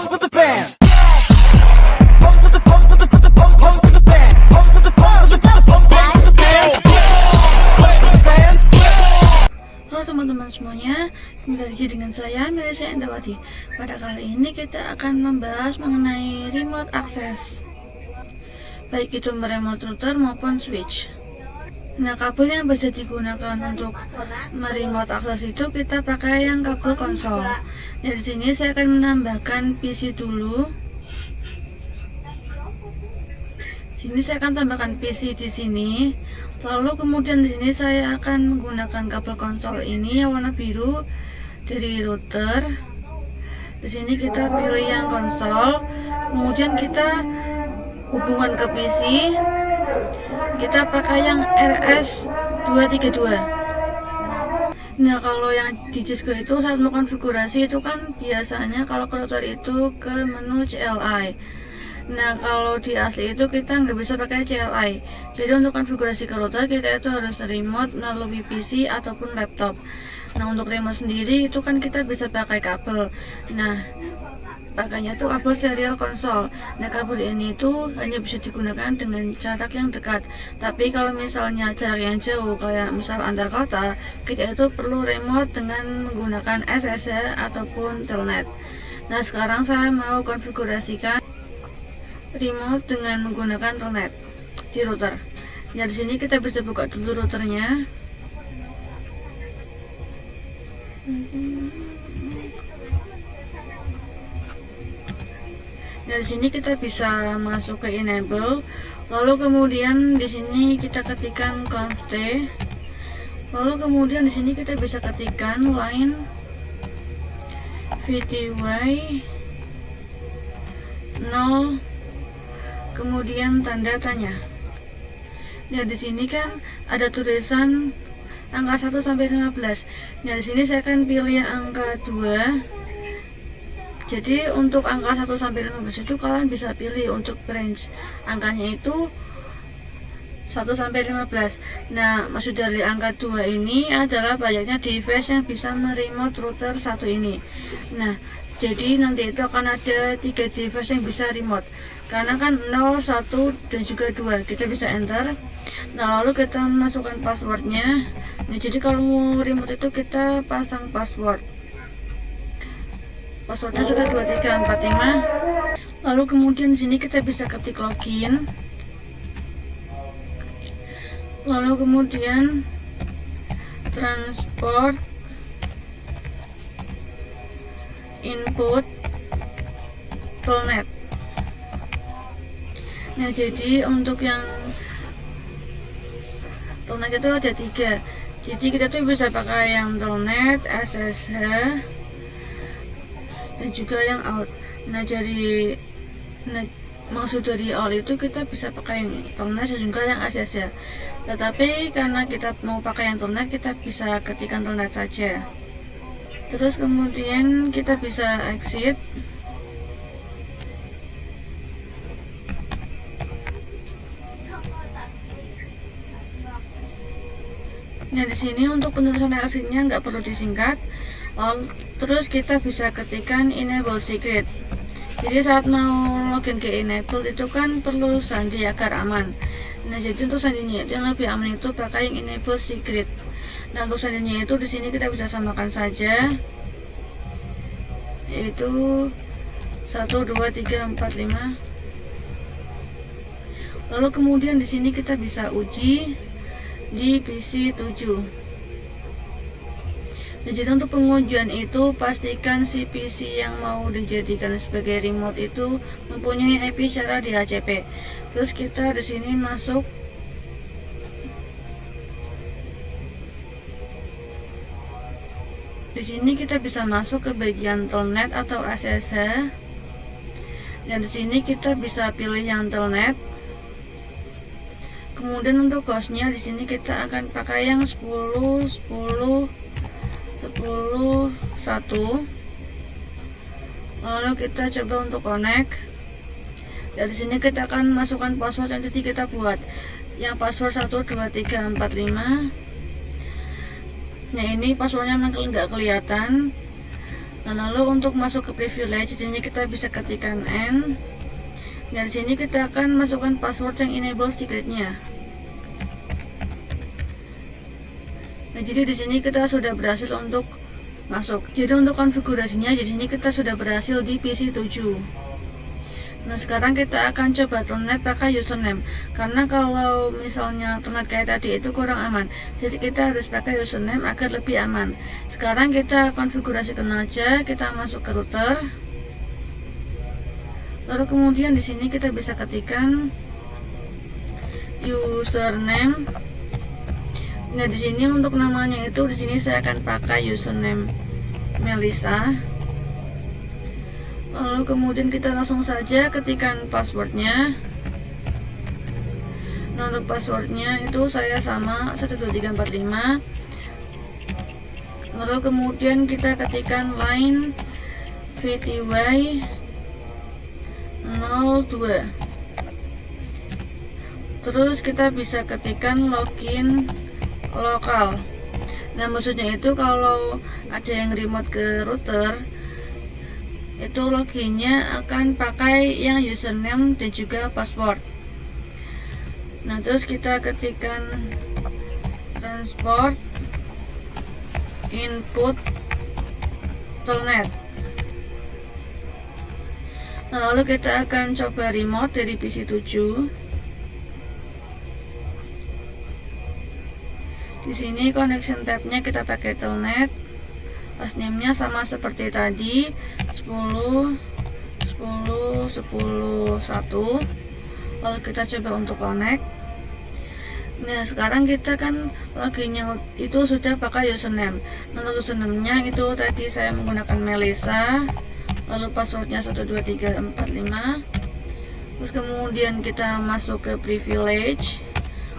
pose with the bands. Pose with the pose with the pose with the band. Pose with the pose with the pose with the bands. Pose with the bands. Halo teman-teman semuanya, kembali lagi dengan saya Melisa Endawati. Pada kali ini kita akan membahas mengenai remote access, baik itu remote router maupun switch. Nah, kabel yang bisa digunakan untuk meremote access itu kita pakai yang kabel konsol. Dari sini saya akan menambahkan PC dulu. Sini saya akan tambahkan PC di sini. Lalu kemudian di sini saya akan menggunakan kabel konsol ini yang warna biru dari router. Di sini kita pilih yang konsol, kemudian kita hubungan ke PC. Kita pakai yang RS232. Nah, kalau yang di Cisco itu saat mau konfigurasi itu kan biasanya kalau ke router itu ke menu CLI. Nah, kalau di asli itu kita nggak bisa pakai CLI. Jadi untuk konfigurasi ke router kita itu harus remote melalui PC ataupun laptop. Nah, untuk remote sendiri itu kan kita bisa pakai kabel. Nah, pakainya itu kabel serial konsol. Nah, kabel ini itu hanya bisa digunakan dengan jarak yang dekat. Tapi kalau misalnya jarak yang jauh kayak misal antar kota, kita itu perlu remote dengan menggunakan SSH ataupun Telnet. Nah, sekarang saya mau konfigurasikan remote dengan menggunakan Telnet di router. Nah, di sini kita bisa buka dulu routernya. Dari sini kita bisa masuk ke enable, lalu kemudian di sini kita ketikkan conft, lalu kemudian di sini kita bisa ketikkan line VTY 0, kemudian tanda tanya. Nah, di sini kan ada tulisan angka 1 sampai 15. Nah, di sini saya akan pilih angka 2. Jadi untuk angka 1 sampai 15 itu kalian bisa pilih untuk range angkanya itu 1 sampai 15. Nah, maksud dari angka 2 ini adalah banyaknya device yang bisa meremote router satu ini. Nah, jadi nanti itu akan ada 3 device yang bisa remote. Karena kan 0, 1 dan juga 2. Kita bisa enter. Nah, lalu kita masukkan passwordnya. Nah, jadi kalau mau remote itu kita pasang password. Passwordnya sudah 2345. Lalu kemudian sini kita bisa ketik login. Lalu kemudian transport input Telnet. Nah, jadi untuk yang Telnet itu ada 3. Jadi kita tuh bisa pakai yang Telnet, SSH, dan juga yang out. Nah, maksud dari out itu kita bisa pakai yang Telnet dan juga yang SSH. Tetapi karena kita mau pakai yang Telnet, kita bisa ketikkan Telnet saja. Terus kemudian kita bisa exit. Nah, di sini untuk penulisan exitnya nggak perlu disingkat. Terus kita bisa ketikkan enable secret. Jadi saat mau login ke enable itu kan perlu sandi agar aman. Nah, jadi untuk sandinya itu yang lebih aman itu pakai yang enable secret. Nah, untuk sandinya itu di sini kita bisa samakan saja, yaitu 1 2 3 4 5. Lalu kemudian di sini kita bisa uji di PC 7. Nah, jadi untuk pengujian itu pastikan si PC yang mau dijadikan sebagai remote itu mempunyai IP secara DHCP. Terus kita di sini masuk di sini kita bisa masuk ke bagian Telnet atau SSH. Dan di sini kita bisa pilih yang Telnet. Kemudian untuk hostnya di sini kita akan pakai yang 10 10 10 1. Lalu kita coba untuk connect. Dari sini kita akan masukkan password yang tadi kita buat, yang password 1 2 3 4 5. Nah, ini passwordnya memang nggak kelihatan. Nah, lalu untuk masuk ke privilege, di sini kita bisa ketikkan N. Dari sini kita akan masukkan password yang enable secret-nya. Nah, jadi di sini kita sudah berhasil untuk masuk. Jadi untuk konfigurasinya di sini kita sudah berhasil di PC 7. Nah, sekarang kita akan coba telnet pakai username. Karena kalau misalnya telnet kayak tadi itu kurang aman. Jadi kita harus pakai username agar lebih aman. Sekarang kita konfigurasikan aja, kita masuk ke router. Lalu kemudian di sini kita bisa ketikkan username. Nah, di sini untuk namanya itu di sini saya akan pakai username Melissa. Lalu kemudian kita langsung saja ketikkan passwordnya. Nah, untuk passwordnya itu saya sama 12345. Lalu kemudian kita ketikkan line VTY 02. Terus kita bisa ketikkan login lokal. Nah, maksudnya itu kalau ada yang remote ke router, itu loginnya akan pakai yang username dan juga password. Nah, terus kita ketikkan transport input telnet. Nah, lalu kita akan coba remote dari PC 7. Di sini connection tabnya kita pakai telnet. Hostname-nya sama seperti tadi, 10 10 10 1. Lalu kita coba untuk connect. Nah, sekarang kita kan loginnya itu sudah pakai username. Untuk username-nya itu tadi saya menggunakan Melissa. Lalu passwordnya 12345. Terus kemudian kita masuk ke privilege.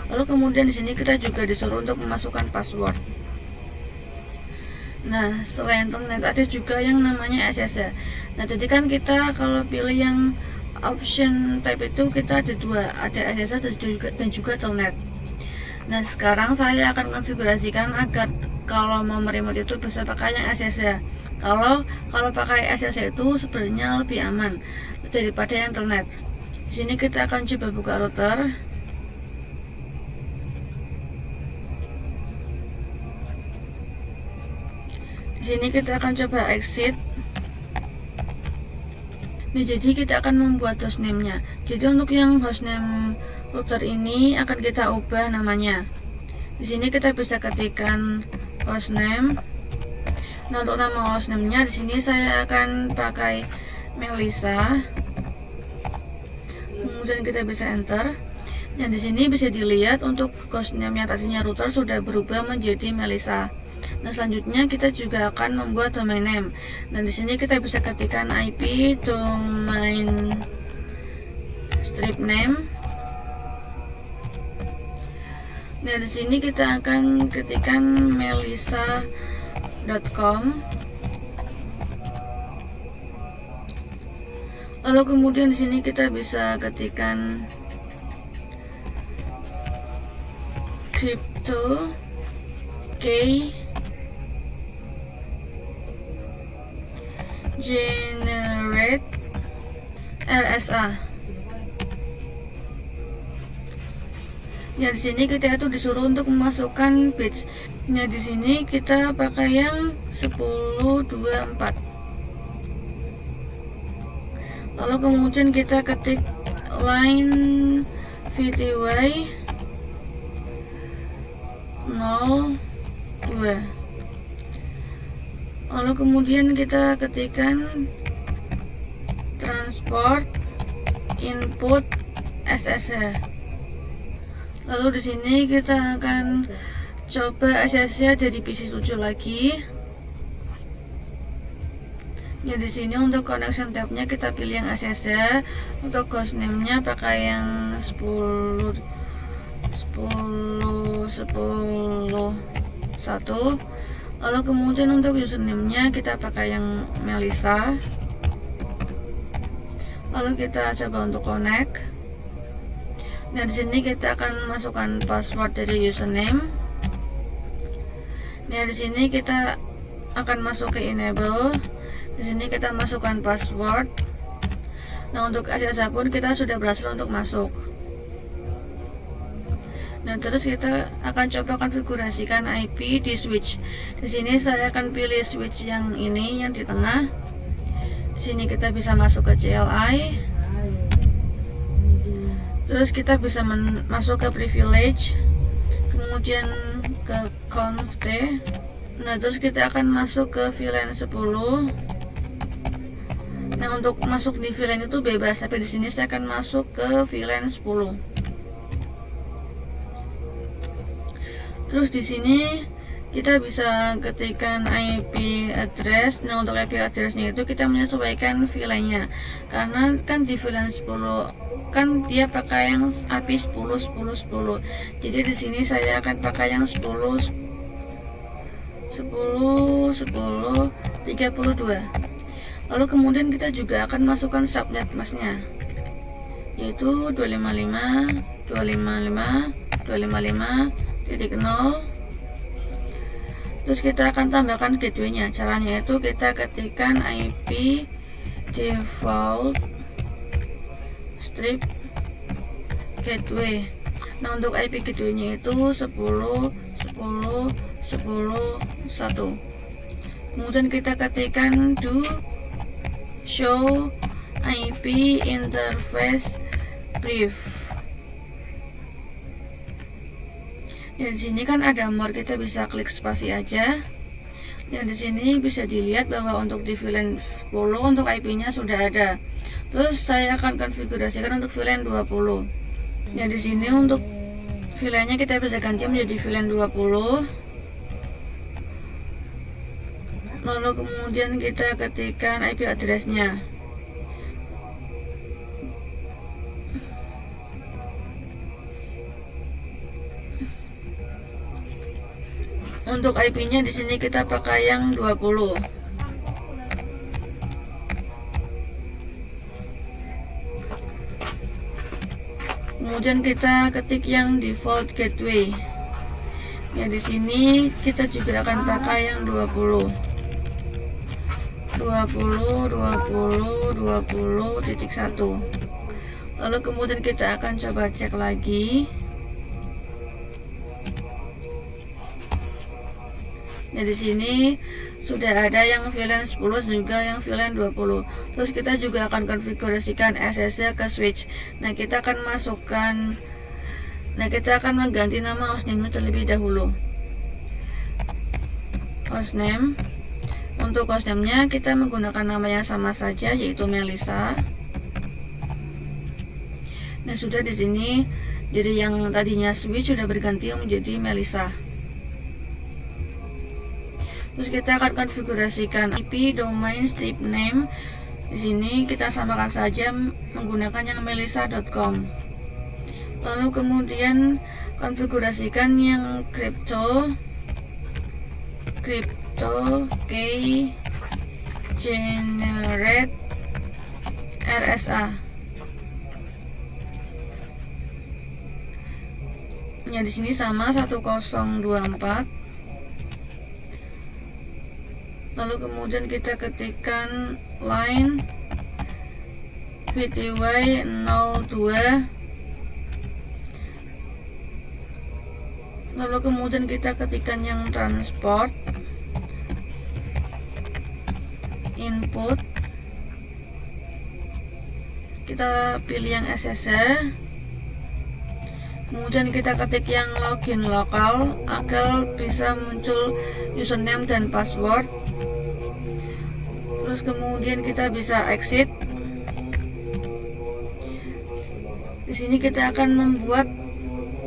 Lalu kemudian di sini kita juga disuruh untuk memasukkan password. Nah, selain telnet ada juga yang namanya SSH. Nah, jadi kan kita kalau pilih yang option type itu kita ada dua, ada SSH dan juga telnet. Nah, sekarang saya akan konfigurasikan agar kalau mau meremote itu bisa pakai yang SSH. Kalau pakai SSH itu sebenarnya lebih aman daripada yang telnet. Di sini kita akan coba buka router. Di sini kita akan coba exit. Nah, jadi kita akan membuat hostname-nya. Jadi untuk yang hostname router ini akan kita ubah namanya. Di sini kita bisa ketikkan hostname. Nah, untuk nama hostname-nya di sini saya akan pakai Melissa. Kemudian kita bisa enter. Dan di sini bisa dilihat untuk hostname yang tadinya router sudah berubah menjadi Melissa. Nah, selanjutnya kita juga akan membuat domain name. Nah, di sini kita bisa ketikkan IP domain strip name. Nah, di sini kita akan ketikkan melissa.com. Lalu kemudian di sini kita bisa ketikkan crypto key generate RSA. Ya, di sini kita itu disuruh untuk memasukkan bits. Nah, di sini kita pakai yang 1024. Lalu kemudian kita ketik line VTY 02. Lalu kemudian kita ketikkan transport input SSH. Lalu di sini kita akan coba SSH dari PC 7 lagi. Ya, di sini untuk connection tabnya kita pilih yang SSH. Untuk hostname-nya pakai yang 10 10 10 1. Lalu kemudian untuk username-nya kita pakai yang Melissa. Lalu kita coba untuk connect. Nah, di sini kita akan masukkan password dari username. Nah, di sini kita akan masuk ke enable. Di sini kita masukkan password. Nah, untuk access pun kita sudah berhasil untuk masuk. Nah, terus kita akan coba konfigurasikan IP di switch. Di sini saya akan pilih switch yang ini, yang di tengah. Di sini kita bisa masuk ke CLI. Terus kita bisa masuk ke privilege, kemudian ke conft. Nah, terus kita akan masuk ke VLAN 10. Nah, untuk masuk di VLAN itu bebas, tapi di sini saya akan masuk ke VLAN 10. Terus di sini kita bisa ketikkan IP address. Nah, untuk IP addressnya itu kita menyesuaikan VLAN-nya, karena kan di VLAN 10 kan dia pakai yang IP 10. Jadi di sini saya akan pakai yang 10.32. Lalu kemudian kita juga akan masukkan subnet masknya, yaitu 255.255.255.0. Terus kita akan tambahkan gateway-nya. Caranya itu kita ketikkan IP default strip gateway. Nah, untuk IP gateway-nya itu 10.10.10.1. Kemudian kita ketikkan do show IP interface brief. Dan di sini kan ada more, kita bisa klik spasi aja. Dan di sini bisa dilihat bahwa untuk di VLAN 10 untuk IP-nya sudah ada. Terus saya akan konfigurasikan untuk VLAN 20. Ya, di sini untuk VLAN-nya kita bisa ganti menjadi VLAN 20. Lalu kemudian kita ketikkan IP address-nya. Untuk IP-nya di sini kita pakai yang 20. Kemudian kita ketik yang default gateway. Ya, di sini kita juga akan pakai yang 20. 20.1. Lalu kemudian kita akan coba cek lagi. Nah, di sini sudah ada yang VLAN 10 juga yang VLAN 20. Terus kita juga akan konfigurasikan SSH ke switch. Nah, kita akan mengganti nama hostname terlebih dahulu. Hostname. Untuk hostname-nya kita menggunakan nama yang sama saja, yaitu Melissa. Nah, sudah di sini jadi yang tadinya switch sudah berganti menjadi Melissa. Terus kita akan konfigurasikan IP domain strip name. Di sini kita samakan saja menggunakan yang melissa.com. Lalu kemudian konfigurasikan yang crypto key generate RSA. Ya, di sini sama 1024. Lalu kemudian kita ketikkan line VTY 02. Lalu kemudian kita ketikkan yang transport input. Kita pilih yang SSH. Kemudian kita ketik yang login lokal agar bisa muncul username dan password. Terus kemudian kita bisa exit. Di sini kita akan membuat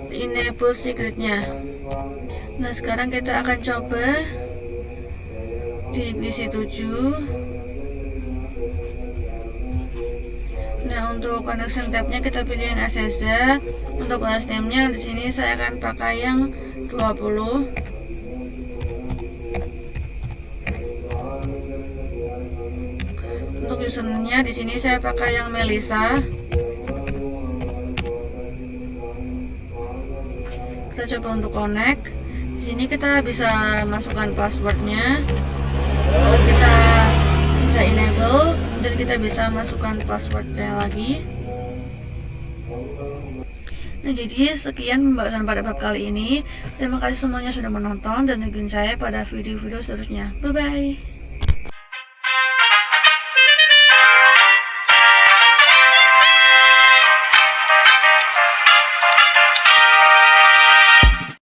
enable secretnya. Nah, sekarang kita akan coba di PC 7. Nah, untuk connection tab-nya kita pilih yang SSH. Untuk hostname-nya di sini saya akan pakai yang 20. Untuk username-nya di sini saya pakai yang Melissa. Kita coba untuk connect. Di sini kita bisa masukkan passwordnya. Lalu kita bisa enable, dan kita bisa masukkan passwordnya lagi. Nah, jadi sekian pembahasan pada bab kali ini. Terima kasih semuanya sudah menonton dan nungguin saya pada video-video seterusnya. Bye bye.